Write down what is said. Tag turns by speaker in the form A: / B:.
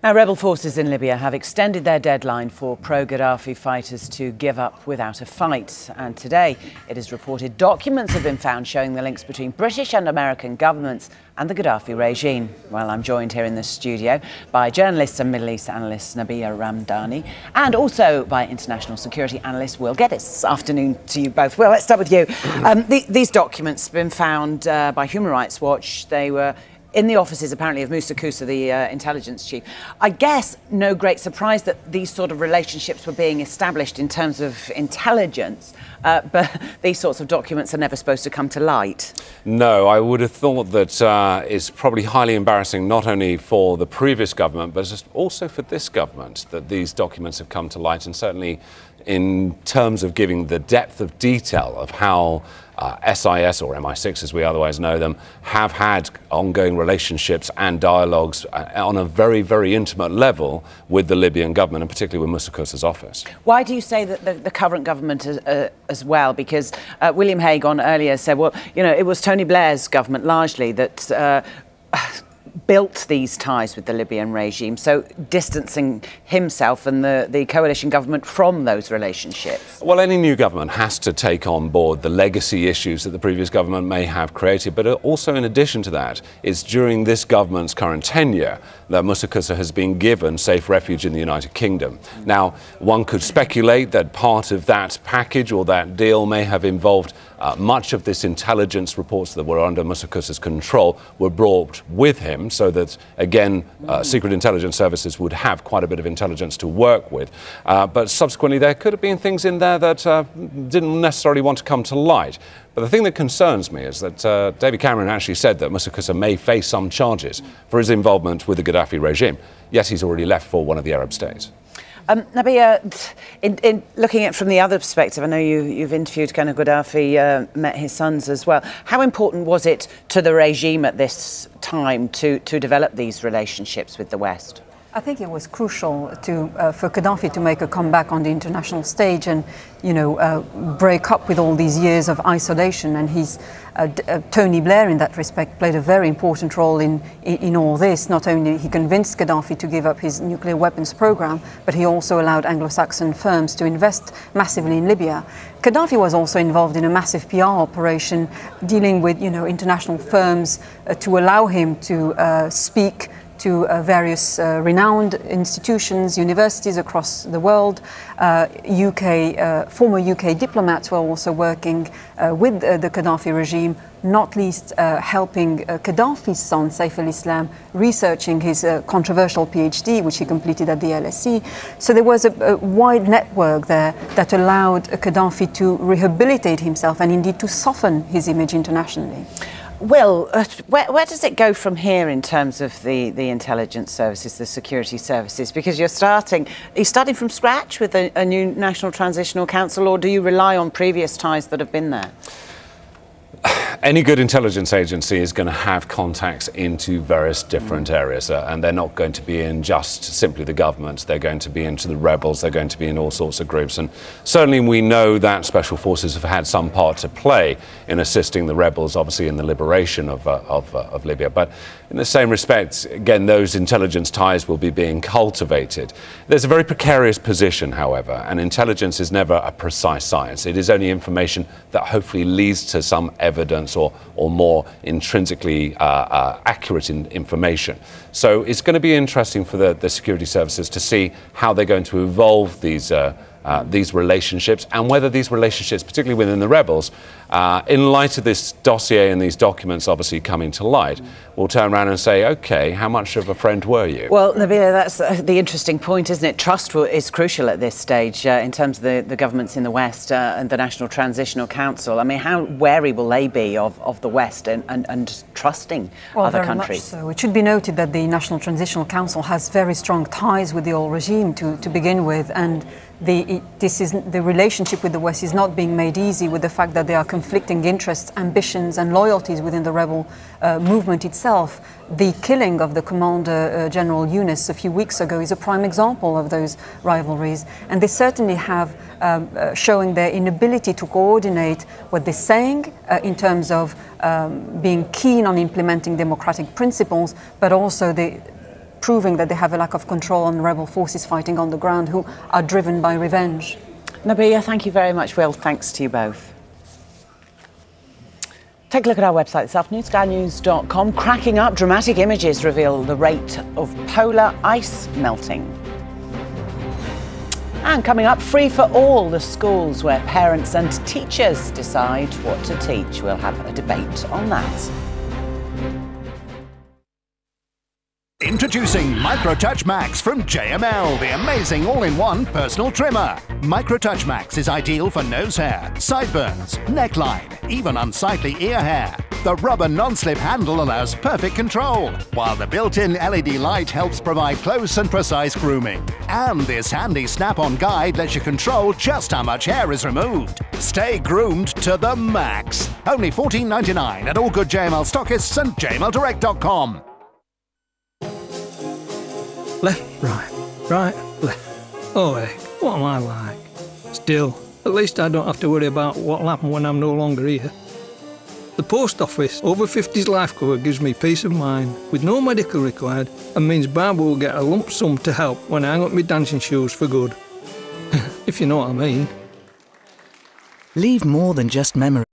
A: Now, rebel forces in Libya have extended their deadline for pro-Gaddafi fighters to give up without a fight. And today, it is reported documents have been found showing the links between British and American governments and the Gaddafi regime. Well, I'm joined here in the studio by journalist and Middle East analyst Nabila Ramdani and also by international security analyst Will Geddes. Afternoon to you both. Well, let's start with you. These documents have been found by Human Rights Watch. They were in the offices, apparently, of Musa Kusa, the intelligence chief. I guess no great surprise that these sort of relationships were being established in terms of intelligence, but these sorts of documents are never supposed to come to light.
B: No, I would have thought that it's probably highly embarrassing not only for the previous government, but also for this government that these documents have come to light, and certainly in terms of giving the depth of detail of how SIS, or MI6 as we otherwise know them, have had ongoing relationships and dialogues on a very, very intimate level with the Libyan government, and particularly with Musa Kusa's office. Why
A: do you say that the current government as well? Because William Hague on earlier said, well, you know, it was Tony Blair's government largely that built these ties with the Libyan regime, so distancing himself and the coalition government from those relationships.
B: Well, any new government has to take on board the legacy issues that the previous government may have created, but also in addition to that, it's during this government's current tenure that Musa Kusa has been given safe refuge in the United Kingdom. Now, one could speculate that part of that package or that deal may have involved much of this intelligence reports that were under Musa Kusa's control were brought with him, so that, again, secret intelligence services would have quite a bit of intelligence to work with. But subsequently, there could have been things in there that didn't necessarily want to come to light. But the thing that concerns me is that David Cameron actually said that Musa Kusa may face some charges for his involvement with the Gaddafi regime, yet he's already left for one of the Arab states.
A: Nabila, in looking at it from the other perspective, I know you've interviewed kind of Gaddafi, met his sons as well. How important was it to the regime at this time to develop these relationships with the West?
C: I think it was crucial for Gaddafi to make a comeback on the international stage and, you know, break up with all these years of isolation. And Tony Blair, in that respect, played a very important role in all this. Not only he convinced Gaddafi to give up his nuclear weapons program, but he also allowed Anglo-Saxon firms to invest massively in Libya. Gaddafi was also involved in a massive PR operation dealing with, you know, international firms to allow him to speak to various renowned institutions, universities across the world. Former UK diplomats were also working with the Gaddafi regime, not least helping Gaddafi's son, Saif al-Islam, researching his controversial PhD, which he completed at the LSE. So there was a wide network there that allowed Gaddafi to rehabilitate himself and indeed to soften his image internationally.
A: Will, where does it go from here in terms of the intelligence services, the security services? Because are you starting from scratch with a new National Transitional Council, or do you rely on previous ties that have been there?
B: Any good intelligence agency is going to have contacts into various different areas, and they're not going to be in just simply the government. They're going to be into the rebels, they're going to be in all sorts of groups, and certainly we know that special forces have had some part to play in assisting the rebels, obviously in the liberation of Libya. But in the same respect, again, those intelligence ties will be being cultivated. There's a very precarious position, however, and intelligence is never a precise science. It is only information that hopefully leads to some evidence or more intrinsically accurate information. So it's going to be interesting for the security services to see how they're going to evolve these relationships, and whether these relationships, particularly within the rebels, in light of this dossier and these documents obviously coming to light, will turn around and say, OK, how much of a friend were you?
A: Well, Nabila, that's the interesting point, isn't it? Trust is crucial at this stage in terms of the governments in the West and the National Transitional Council. I mean, how wary will they be of the West and trusting other countries?
C: So it should be noted that the National Transitional Council has very strong ties with the old regime to begin with, and the relationship with the West is not being made easy with the fact that there are conflicting interests, ambitions and loyalties within the rebel movement itself. The killing of the Commander General Yunus a few weeks ago is a prime example of those rivalries, and they certainly have showing their inability to coordinate what they're saying in terms of being keen on implementing democratic principles, but also proving that they have a lack of control on rebel forces fighting on the ground who are driven by revenge.
A: Nabila, thank you very much. Will, thanks to you both. Take a look at our website this afternoon, skynews.com. Cracking up, dramatic images reveal the rate of polar ice melting. And coming up, free for all, the schools where parents and teachers decide what to teach. We'll have a debate on that.
D: Introducing MicroTouch Max from JML, the amazing all-in-one personal trimmer. MicroTouch Max is ideal for nose hair, sideburns, neckline, even unsightly ear hair. The rubber non-slip handle allows perfect control, while the built-in LED light helps provide close and precise grooming. And this handy snap-on guide lets you control just how much hair is removed. Stay groomed to the max. Only $14.99 at all good JML stockists and jmldirect.com.
E: Left, right, left. Oh, heck, what am I like? Still, at least I don't have to worry about what'll happen when I'm no longer here. The post office over 50s life cover gives me peace of mind, with no medical required, and means Barbara will get a lump sum to help when I hang up my dancing shoes for good. If you know what I mean.
F: Leave more than just memories.